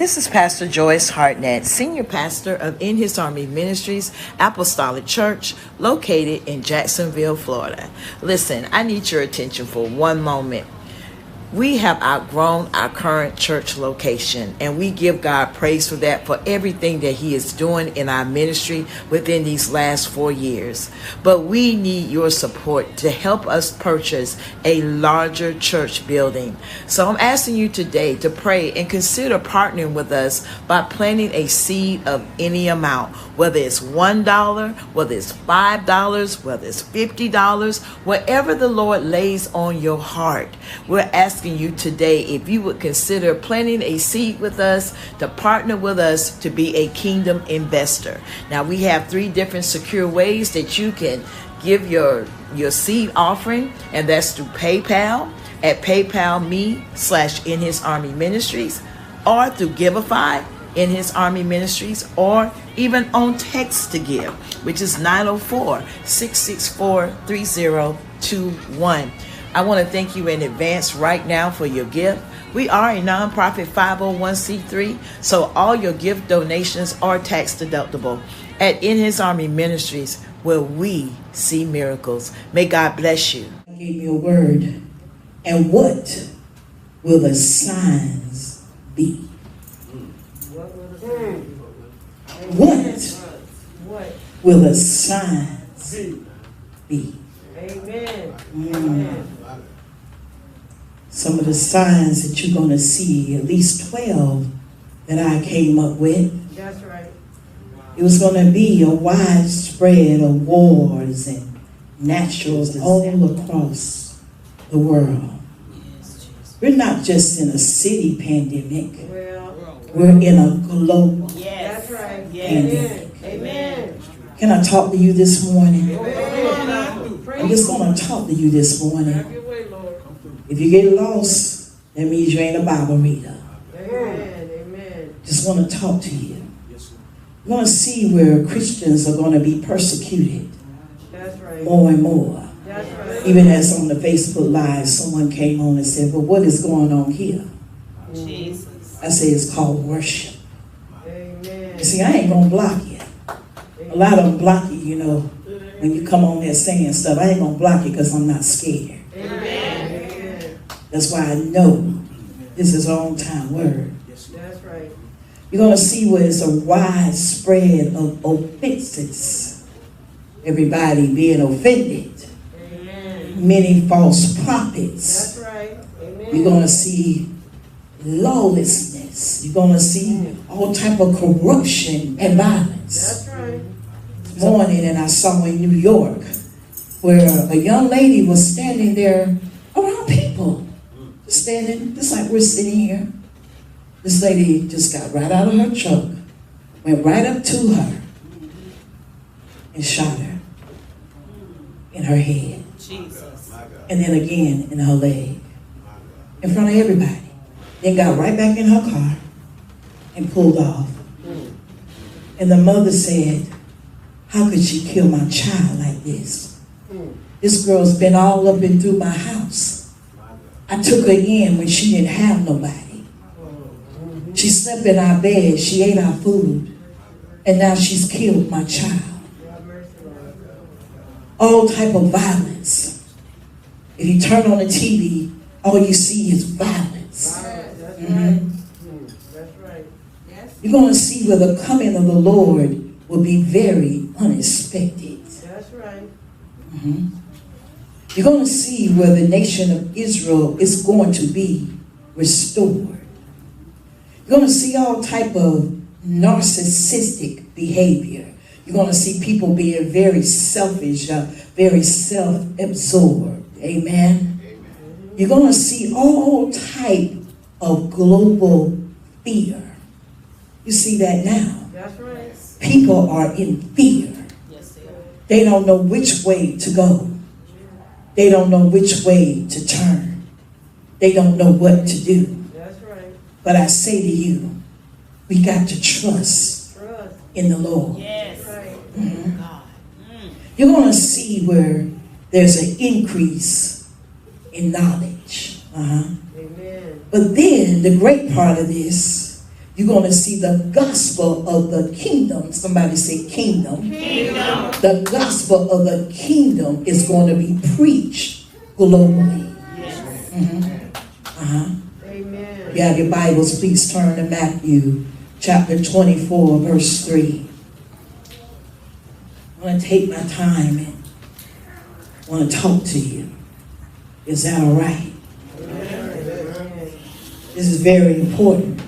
This is Pastor Joyce Hardnett, Senior Pastor of In His Army Ministries Apostolic Church, located in Jacksonville, Florida. Listen, I need your attention for one moment. We have outgrown our current church location, and we give God praise for that, for everything that He is doing in our ministry within these last 4 years. But we need your support to help us purchase a larger church building. So I'm asking you today to pray and consider partnering with us by planting a seed of any amount, whether it's $1, whether it's $5, whether it's $50, whatever the Lord lays on your heart. We're asking you today if you would consider planting a seed with us, to partner with us to be a kingdom investor. Now, we have 3 different secure ways that you can give your seed offering, and that's through PayPal at PayPal.me/In His Army Ministries, or through Giveify In His Army Ministries, or even on text to give, which is 904-664-3021. I want to thank you in advance right now for your gift. We are a nonprofit 501c3, so all your gift donations are tax deductible at In His Army Ministries, where we see miracles. May God bless you. I gave me a word. And what will the signs be? What will the signs be? Amen. Amen. Some of the signs that you're going to see, at least 12 that I came up with. That's right. It was going to be a widespread of wars and natural all across the world. We're not just in a city pandemic. We're in a global That's right. pandemic. Amen. Can I talk to you this morning? Amen. I'm just going to talk to you this morning. Have your way, Lord. If you get lost, that means you ain't a Bible reader. Amen. Amen. Just want to talk to you. You want to see where Christians are going to be persecuted That's right. more and more. That's right. Even as on the Facebook Live, someone came on and said, well, what is going on here? Jesus. I say it's called worship. Amen. You see, I ain't going to block you. A lot of them block you, you know, when you come on there saying stuff. I ain't going to block you because I'm not scared. Amen. That's why I know this is on-time word. That's right. You're going to see where it's a widespread of offenses. Everybody being offended. Amen. Many false prophets. That's right. Amen. You're going to see lawlessness. You're going to see all type of corruption and violence. That's right. This morning, and I saw in New York where a young lady was standing there around people. Just standing, just like we're sitting here. This lady just got right out of her truck, went right up to her, and shot her in her head. Jesus. And then again in her leg. In front of everybody. Then got right back in her car and pulled off. And the mother said, how could she kill my child like this? This girl's been all up and through my house. I took her in when she didn't have nobody. She slept in our bed. She ate our food. And now she's killed my child. All type of violence. If you turn on the TV, all you see is violence. That's right. Yes. You're going to see where the coming of the Lord will be very unexpected. That's right. You're going to see where the nation of Israel is going to be restored. You're going to see all type of narcissistic behavior. You're going to see people being very selfish, very self-absorbed. Amen. You're going to see all type of global fear. You see that now. That's right. People are in fear. Yes, They don't know which way to go. They don't know which way to turn. They don't know what to do. That's right. But I say to you, we got to trust in the Lord. Yes. Right. God. You're going to see where there's an increase in knowledge. Amen. But then the great part of this, you're going to see the gospel of the kingdom. Somebody say kingdom. Kingdom. The gospel of the kingdom is going to be preached globally. Yes. Amen. If you have your Bibles, please turn to Matthew chapter 24, verse 3. I want to take my time and want to talk to you. Is that all right? Amen. This is very important.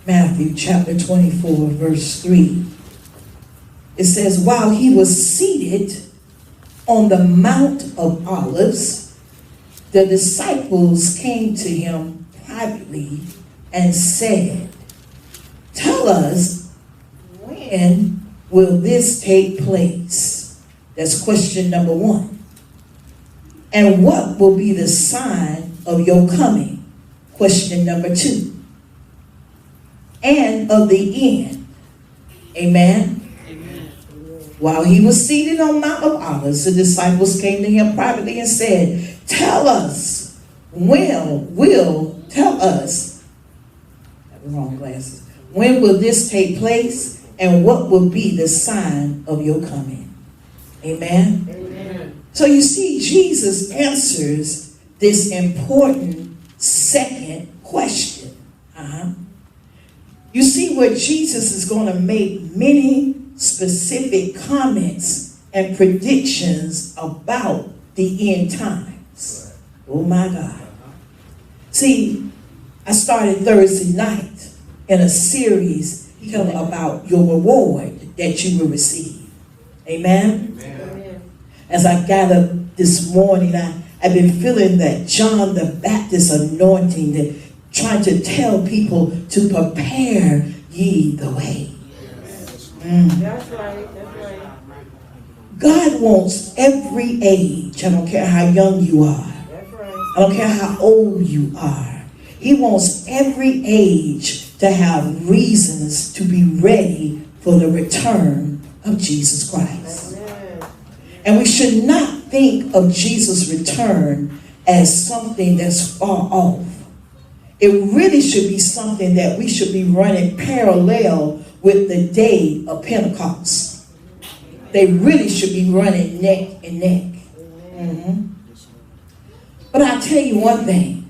Matthew chapter 24, verse 3. It says, while he was seated on the Mount of Olives, the disciples came to him privately and said, tell us, when will this take place? That's question number 1. And what will be the sign of your coming? Question number 2. And of the end. Amen. Amen. While he was seated on Mount of Olives, the disciples came to him privately and said, tell us, tell us, I have the wrong glasses. When will this take place? And what will be the sign of your coming? Amen. Amen. So you see, Jesus answers this important second question. You see where Jesus is going to make many specific comments and predictions about the end times. Oh my God. See, I started Thursday night in a series telling about your reward that you will receive. Amen? Amen. As I gathered this morning, I've been feeling that John the Baptist anointing, that trying to tell people to prepare ye the way. That's right. That's right. God wants every age. I don't care how young you are. That's right. I don't care how old you are. He wants every age to have reasons to be ready for the return of Jesus Christ. Amen. And we should not think of Jesus' return as something that's far off. It really should be something that we should be running parallel with the day of Pentecost. They really should be running neck and neck. But I'll tell you one thing,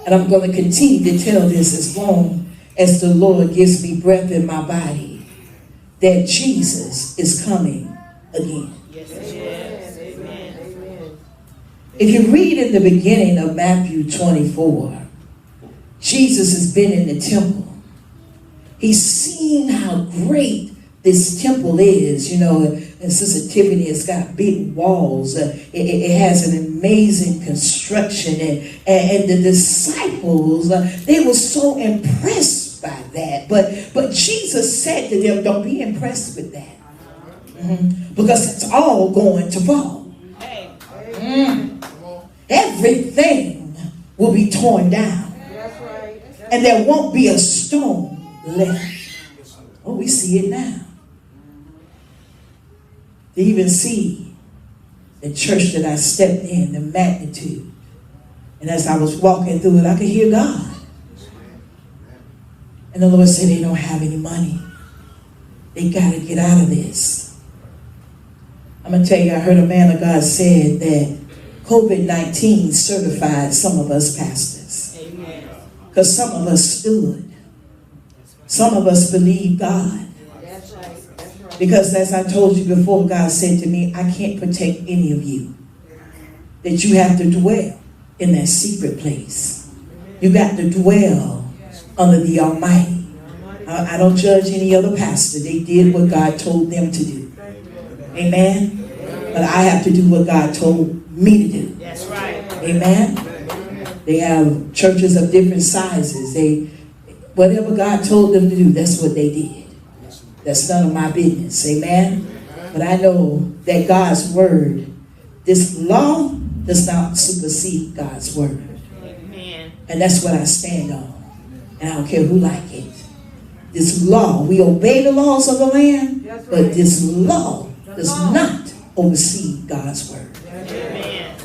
and I'm going to continue to tell this as long as the Lord gives me breath in my body, that Jesus is coming again. Yes. Amen. Amen. If you read in the beginning of Matthew 24, Jesus has been in the temple. He's seen how great this temple is. You know, and Sister Tiffany, it's got big walls. It has an amazing construction. And the disciples, they were so impressed by that. But Jesus said to them, don't be impressed with that. Because it's all going to fall. Everything will be torn down. That's right. And there won't be a stone left. Oh, we see it now. To even see the church that I stepped in, the magnitude. And as I was walking through it, I could hear God. And the Lord said, they don't have any money. They got to get out of this. I'm going to tell you, I heard a man of God said that COVID-19 certified some of us pastors. Amen. Because some of us stood. Some of us believed God. That's right. That's right. Because as I told you before, God said to me, I can't protect any of you. That you have to dwell in that secret place. You got to dwell under the Almighty. I don't judge any other pastor. They did what God told them to do. Amen? But I have to do what God told me to do. That's right. Amen? They have churches of different sizes. Whatever God told them to do, that's what they did. That's none of my business. Amen? But I know that God's word, this law does not supersede God's word. Amen. And that's what I stand on. And I don't care who like it. This law, we obey the laws of the land, but this law does not oversee God's word. Amen.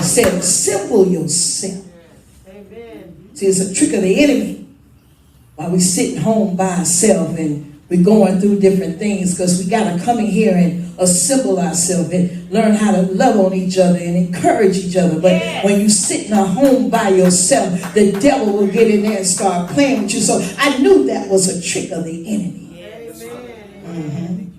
said, assemble yourself. Amen. See, it's a trick of the enemy. While we sitting home by ourselves and we're going through different things, because we got to come in here and assemble ourselves and learn how to love on each other and encourage each other. But when you sit in a home by yourself, the devil will get in there and start playing with you. So I knew that was a trick of the enemy. Amen.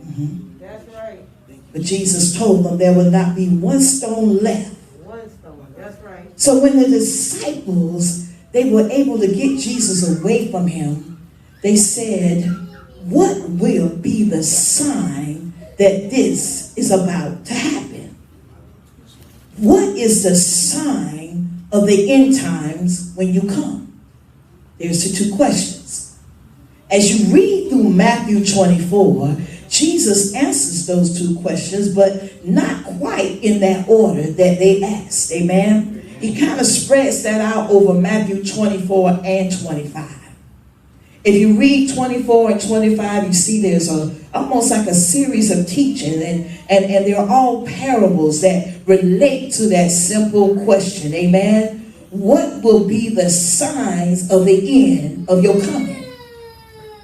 Amen. That's right. But Jesus told them there will not be one stone left. One stone. That's right. So when the disciples, they were able to get Jesus away from him, they said, what will be the sign that this is about to happen? What is the sign of the end times when you come? There's the two questions. As you read through Matthew 24, Jesus answers those two questions, but not quite in that order that they asked. Amen? He kind of spreads that out over Matthew 24 and 25. If you read 24 and 25, you see there's almost like a series of teaching, and they're all parables that relate to that simple question. Amen? What will be the signs of the end of your coming?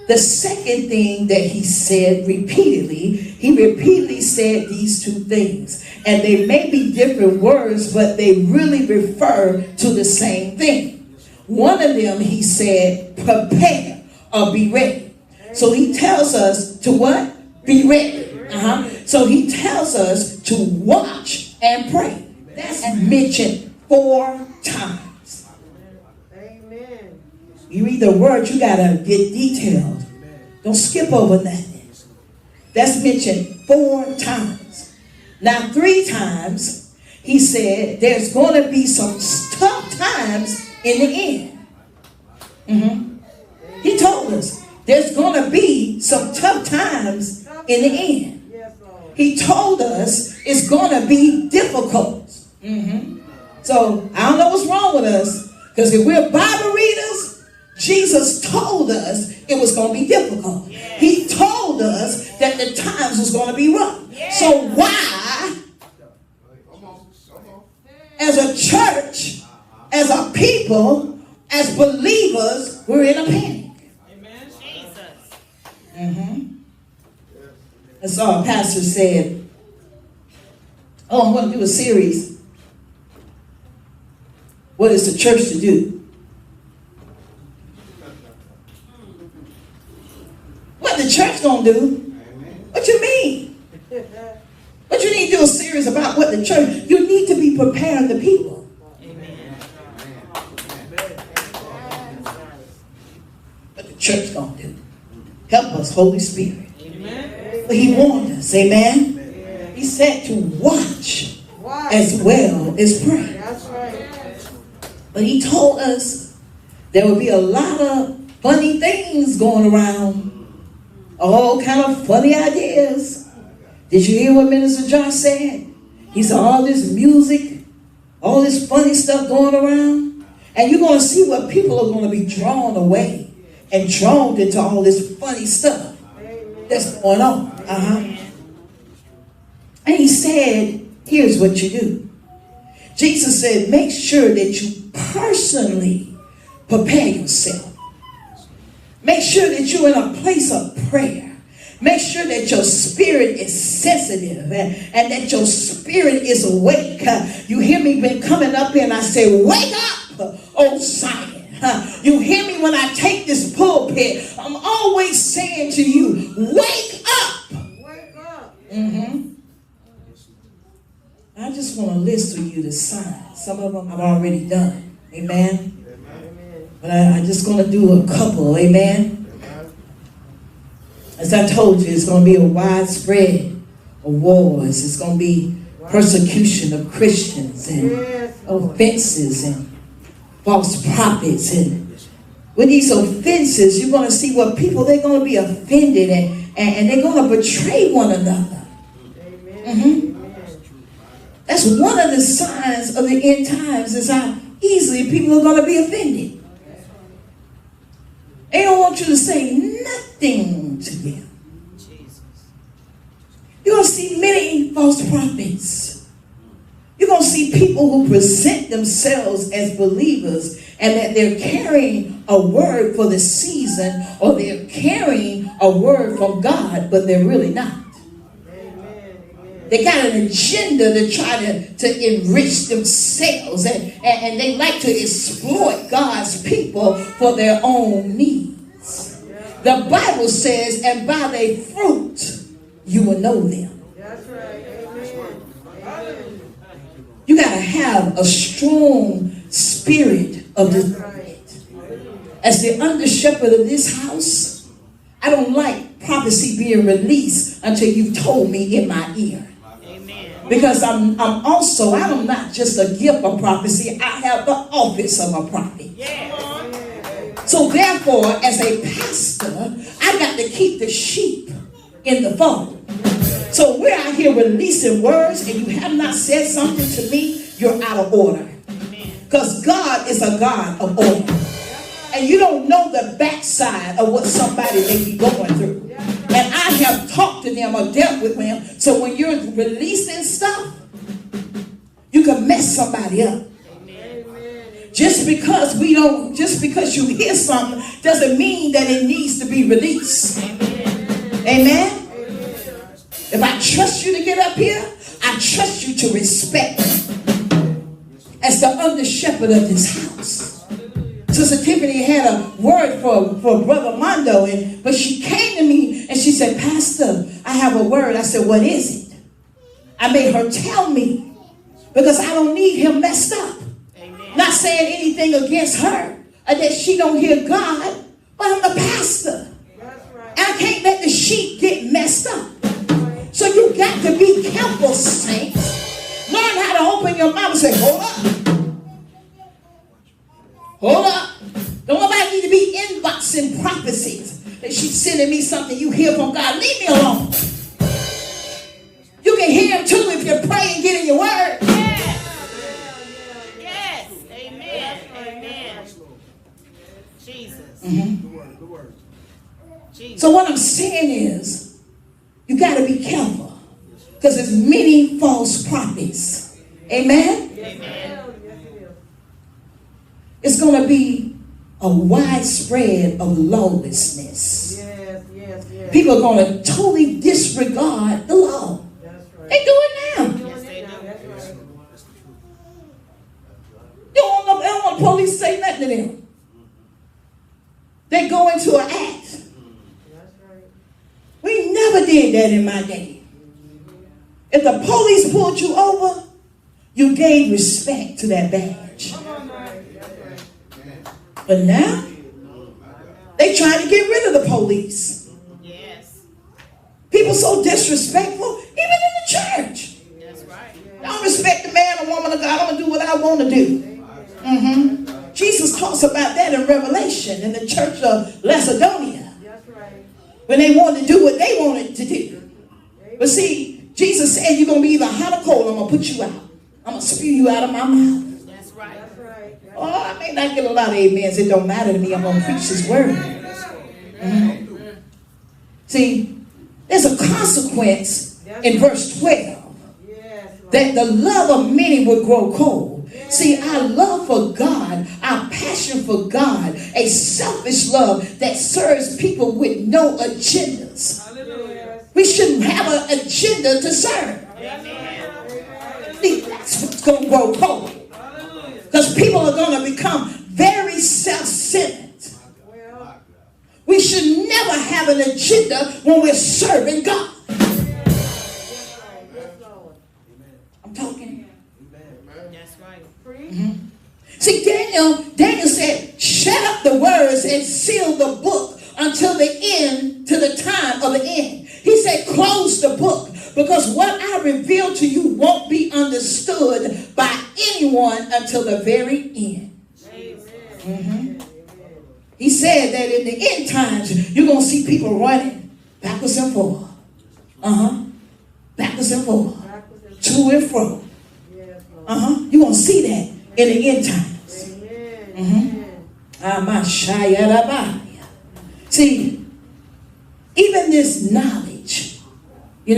The second thing that he said repeatedly, he repeatedly said these two things. And they may be different words, but they really refer to the same thing. One of them, he said, prepare or be ready. So he tells us to what? Be ready. So he tells us to watch and pray. That's mentioned 4 times. Amen. You read the word, you got to get detailed. Don't skip over nothing. That's mentioned 4 times. Now 3 times, he said there's going to be some tough times in the end. He told us there's going to be some tough times in the end. Yes, Lord. He told us it's going to be difficult. So I don't know what's wrong with us, because if we're Bible readers, Jesus told us it was going to be difficult. He told us that the times was going to be rough. So why, as a church, as a people, as believers, we're in a panic? And so our pastor said, oh, I'm going to do a series. What is the church to do? What the church going to do? What you mean? What you need to do a series about what the church, you need to be preparing the people. What the church going to do? Help us, Holy Spirit. But he warned us, amen? He said to watch as well as pray. That's right. But he told us there would be a lot of funny things going around. All kind of funny ideas. Did you hear what Minister Joyce said? He said all this music, all this funny stuff going around. And you're going to see what people are going to be drawn away and drawn into all this funny stuff that's going on. And he said, here's what you do. Jesus said, make sure that you personally prepare yourself. Make sure that you're in a place of prayer. Make sure that your spirit is sensitive and that your spirit is awake. You hear me been coming up here and I say, wake up, oh Zion. You hear me when I take this pulpit. I'm always saying to you, wake up. Wake up. I just want to list for you the signs. Some of them I've already done. Amen. But I'm just going to do a couple. Amen. As I told you, it's going to be a widespread of wars. It's going to be persecution of Christians and offenses and false prophets. And with these offenses, you're going to see what people, they're going to be offended and they're going to betray one another. That's one of the signs of the end times, is how easily people are going to be offended. They don't want you to say nothing to them. You're going to see many false prophets. You're going to see people who present themselves as believers and that they're carrying a word for the season, or they're carrying a word from God, but they're really not. They got an agenda to try to enrich themselves, and they like to exploit God's people for their own needs. The Bible says, and by their fruit you will know them. That's right. Amen. You got to have a strong spirit of discernment. As the under shepherd of this house, I don't like prophecy being released until you've told me in my ear. Because I'm not just a gift of prophecy, I have the office of a prophet. So therefore, as a pastor, I got to keep the sheep in the fold. So we're out here releasing words, and you have not said something to me, you're out of order. Because God is a God of order. And you don't know the backside of what somebody may be going through. And I have talked to them or dealt with them. So when you're releasing stuff, you can mess somebody up. Just because you hear something doesn't mean that it needs to be released. Amen. If I trust you to get up here, I trust you to respect me as the under shepherd of this house. Sister Tiffany had a word for Brother Mondo, but she came to me and she said, Pastor, I have a word. I said, what is it? I made her tell me, because I don't need him messed up. Amen. Not saying anything against her or that she don't hear God, but I'm the pastor. And I can't let the sheep get messed up. So you got to be careful, saints. Learn how to open your mouth and say, hold up. Hold up. Don't nobody need to be inboxing prophecies. That she's sending me something you hear from God. Leave me alone. You can hear him too if you pray and get in your word. Yes. Amen. Amen. Jesus. Jesus. So what I'm saying is, you got to be careful. Because there's many false prophets. Amen? Amen. It's going to be a widespread of lawlessness. Yes. People are going to totally disregard the law. That's right. They do it now. Yes, they do. That's right. They don't want the police to say nothing to them. They go into an act. That's right. We never did that in my day. If the police pulled you over, you gave respect to that badge. But now, they trying to get rid of the police. Yes. People so disrespectful, even in the church. That's right. I don't respect the man or woman of God. I'm going to do what I want to do. Jesus talks about that in Revelation in the church of Lacedonia. That's right. When they wanted to do what they wanted to do. But see, Jesus said you're going to be either hot or cold. I'm going to put you out. I'm going to spew you out of my mouth. That's right. That's right. Oh, I may not get a lot of amens. It don't matter to me. I'm going to preach his word. See, there's a consequence in verse 12 that the love of many will grow cold. See, our love for God, our passion for God, a selfish love that serves people with no agendas. We shouldn't have an agenda to serve. See, that's what's going to grow cold. Because people are going to become very self-centered. We should never have an agenda when we're serving God. I'm talking. That's right. See, Daniel said, shut up the words and seal the book until the end, to the time of the end. He said, close the book, because what I reveal to you won't be understood by anyone until the very end. He said that in the end times, you're going to see people running backwards and forth. Backwards and forth. To and fro. You're going to see that in the end times. See, even this knowledge, you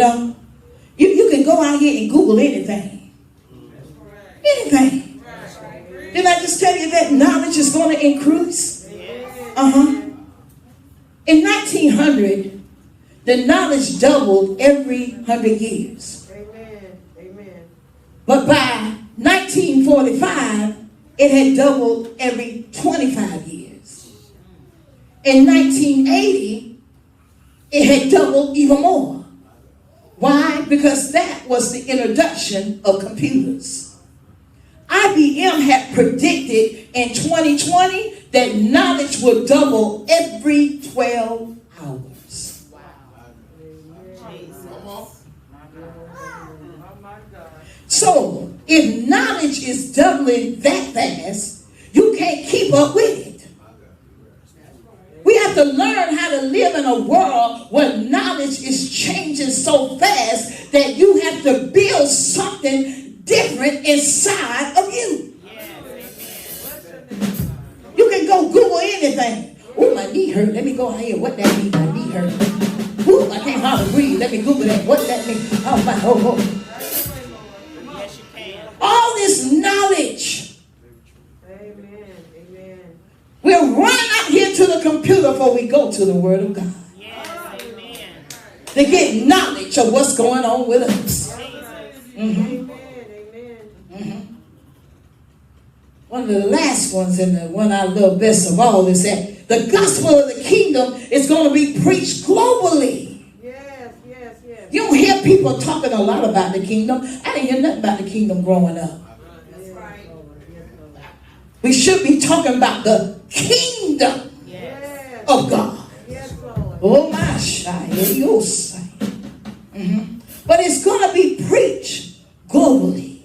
can go out here and Google anything. anything. Didn't I just tell you that knowledge is going to increase? In 1900, the knowledge doubled every 100 years. Amen. Amen. But by 1945, it had doubled every 25 years. In 1980, it had doubled even more. Why? Because that was the introduction of computers. IBM had predicted in 2020 that knowledge would double every 12 hours. So, if knowledge is doubling that fast, you can't keep up with it. We have to learn how to live in a world where knowledge is changing so fast that you have to build something different inside of you. You can go Google anything. Oh, my knee hurt. Let me go ahead. What that mean? My knee hurt. Ooh, I can't hardly breathe. Let me Google that. What that mean? Oh, my. Oh. Yes, you can. All this knowledge. Amen. Amen. We'll run out here to the computer before we go to the Word of God. Yes, amen. To get knowledge of what's going on with us. Amen. Amen. One of the last ones, and the one I love best of all, is that the gospel of the kingdom is going to be preached globally. Yes, yes, yes. You don't hear people talking a lot about the kingdom. I didn't hear nothing about the kingdom growing up. That's right. We should be talking about the kingdom Yes. of God. Yes, Lord. Oh my shy, you'll say. But it's going to be preached globally.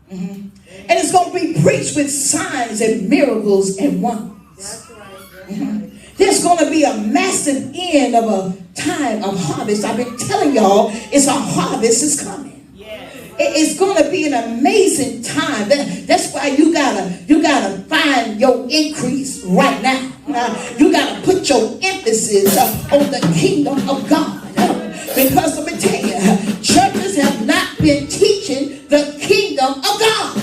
And it's going to be preached with signs and miracles and wonders. That's right. That's right. There's going to be a massive end of a time of harvest. I've been telling y'all, it's a harvest is coming. Yes. It's going to be an amazing time. That's why you gotta find your increase right now. You gotta put your emphasis on the kingdom of God. Because let me tell you, churches have not been teaching the kingdom of God.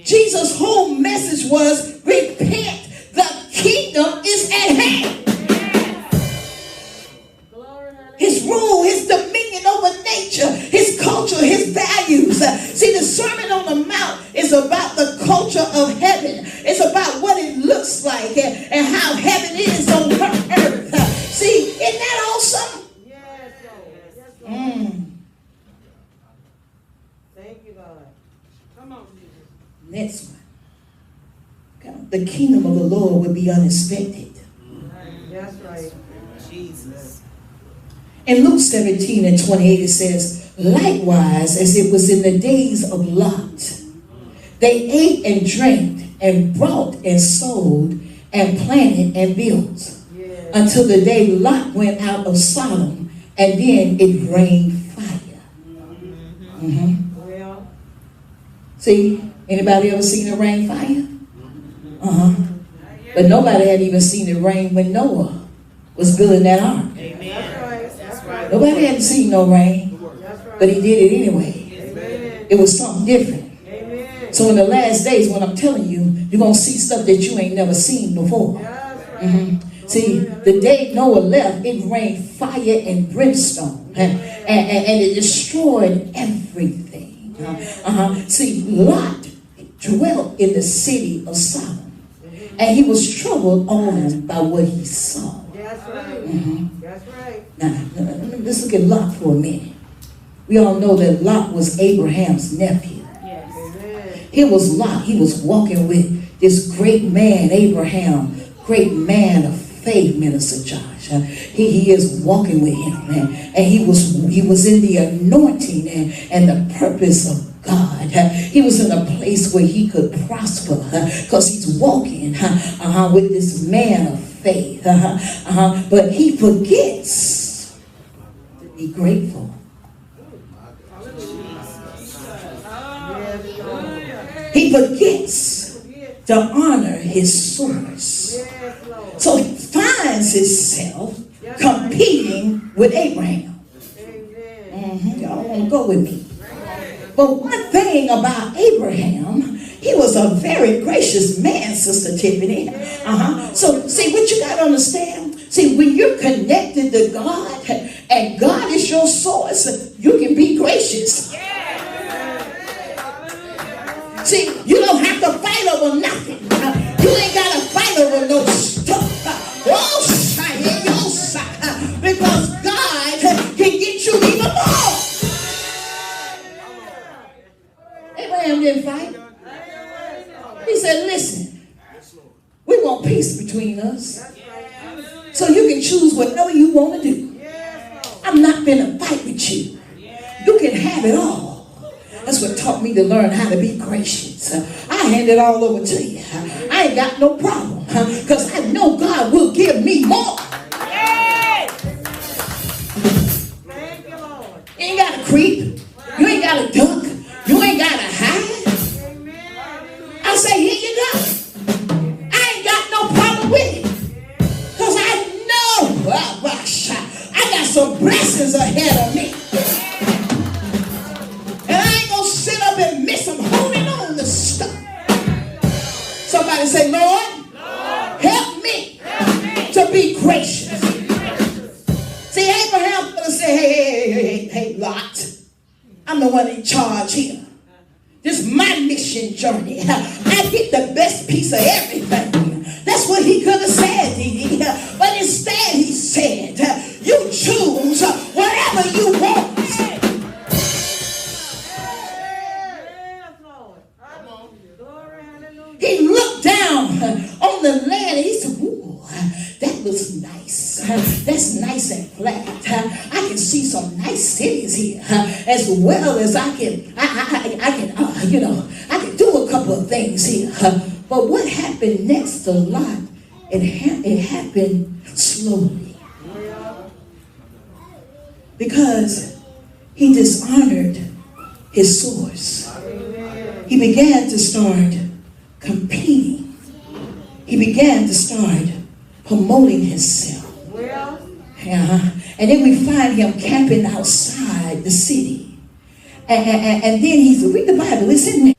Jesus' whole message was repent. The kingdom is at hand. His rule, his dominion over nature, his culture, his values. See, the Sermon on the Mount is about the culture of heaven. It's about what it looks like and how heaven is on earth. See, isn't that awesome? Yes, Lord. Yes, Lord. Thank you, God. Come on, Jesus. Next one. The kingdom of the Lord would be unexpected. That's right. Jesus. In Luke 17:28, it says, likewise, as it was in the days of Lot, they ate and drank and brought and sold and planted and built until the day Lot went out of Sodom, and then it rained fire. Well, See, anybody ever seen it rain fire? But nobody had even seen it rain when Noah was building that ark. that's right. That's right. Nobody had seen no rain, That's right. but he did it anyway. Amen. It was something different. Amen. So in the last days, when I'm telling you, you're going to see stuff that you ain't never seen before. That's right. See, the day Noah left, it rained fire and brimstone, and it destroyed everything. See, Lot dwelt in the city of Sodom, and he was troubled on by what he saw. That's right. That's right. Now, let's look at Lot for a minute. We all know that Lot was Abraham's nephew. Yes. Amen. Here was Lot. He was walking with this great man, Abraham, great man of faith, Minister Josh. He is walking with him, man. And he was in the anointing and the purpose of God. He was in a place where he could prosper because he's walking with this man of faith. But he forgets to be grateful. He forgets to honor his source. Yes, Lord. So he finds himself competing with Abraham. Amen. Y'all want to go with me. But one thing about Abraham, he was a very gracious man, Sister Tiffany. So, see, what you got to understand, see, when you're connected to God and God is your source, you can be gracious. See, you don't have to fight over nothing. You ain't got to fight over no stuff. Because God can get you even more. Abraham didn't fight. He said, listen, we want peace between us. So you can choose whatever you want to do. I'm not going to fight with you. You can have it all. That's what taught me to learn how to be gracious. I hand it all over to you. I ain't got no problem. Because I know God will give me more. You ain't got to creep. You ain't got to duck. You ain't got to hide. I say, here you go. I ain't got no problem with it. Because I know I got some blessings ahead of me. And I ain't going to sit up and miss them holding on to stuff. Somebody say, Lord, help me to be gracious. See, Abraham's going to say, hey, Lot, I'm the one in charge here. This is my mission journey. I get the best piece of everything. That's what he could have said, Dee. But instead he said, you choose whatever you want. He looked down on the land and he said, ooh, that looks nice. That's nice and flat. I can see some nice cities here, as well as I can do a couple of things here. But what happened next to Lot, it happened slowly. Because he dishonored his source. He began to start competing. He began to start promoting himself. And then we find him camping outside the city. And then read the Bible, it's in there.